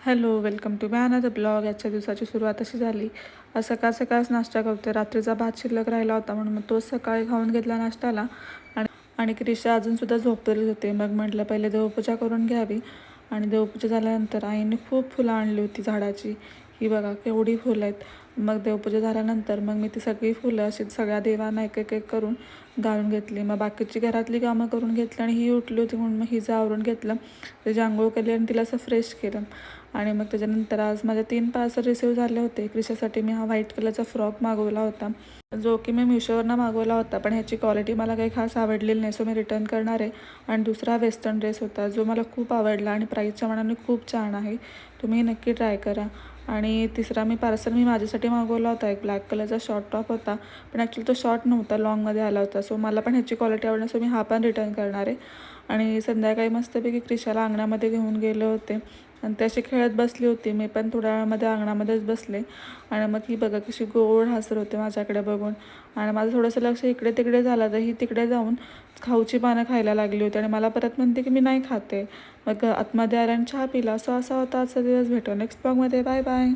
Hello, welcome to my another blog. आजच्या दिवसाची सुरुवात अशी झाली. आज सकाळच नाश्ता करते. रात्रीचा भात शिल्लक राहिला होता म्हणून मग तोच सकाळी खाऊन घेतला नाश्त्याला. आणि क्रिशा अजूनसुद्धा झोपलेली होते. मग म्हटलं पहिले देवपूजा करून घ्यावी. आणि देवपूजा झाल्यानंतर आईने खूप फुलं आणली होती झाडाची. ही बघा केवढी फुलं आहेत. मग देवपूजा झाल्यानंतर मग मी ती सगळी फुलं अशी सगळ्या देवांना एक एक एक करून घालून घेतली. मग बाकीची घरातली कामं करून घेतली आणि ही उठली होती म्हणून मग हिचं आवरून घेतलं. त्याची आंघोळ केली आणि तिला असं फ्रेश केलं. आणि मग त्याच्यानंतर आज माझे 3 पार्सल रिसीव झाले होते. क्रिशासाठी मी हा व्हाईट कलरचा फ्रॉक मागवला होता, जो की मी मिशोवरनं मागवला होता. पण ह्याची क्वालिटी मला काही खास आवडलेली नाही, सो मी रिटर्न करणार आहे. आणि दुसरा वेस्टर्न ड्रेस होता जो मला खूप आवडला आणि प्राईसच्या मानाने खूप छान आहे. तुम्ही नक्की ट्राय करा. आणि तिसरा पार्सल मी माझ्यासाठी मागवला होता. एक ब्लॅक कलरचा शॉर्ट टॉप होता, पण ॲक्च्युली तो शॉर्ट नव्हता, लॉंगमध्ये आला होता. सो मला पण ह्याची क्वालिटी आवडली, सो मी हा पण रिटर्न करणार आहे. आणि संध्याकाळी मस्तपैकी क्रिशाला अंगणामध्ये घेऊन गेले होते आणि त्याशी खेळत बसली होती. मी पण थोड्या वेळामध्ये अंगणामध्येच बसले. आणि मग ही बघा कशी गोड हसत होते माझ्याकडे बघून. आणि माझं थोडंसं लक्ष इकडे तिकडे झालं, तर ही तिकडे जाऊन खाऊची पानं खायला लागली होती आणि मला परत म्हणते की मी नाही खाते. मग आतमध्ये आल्याने चहा पिला. असं असा होता आजचा दिवस. भेटू नेक्स्ट ब्लॉगमध्ये. Bye bye.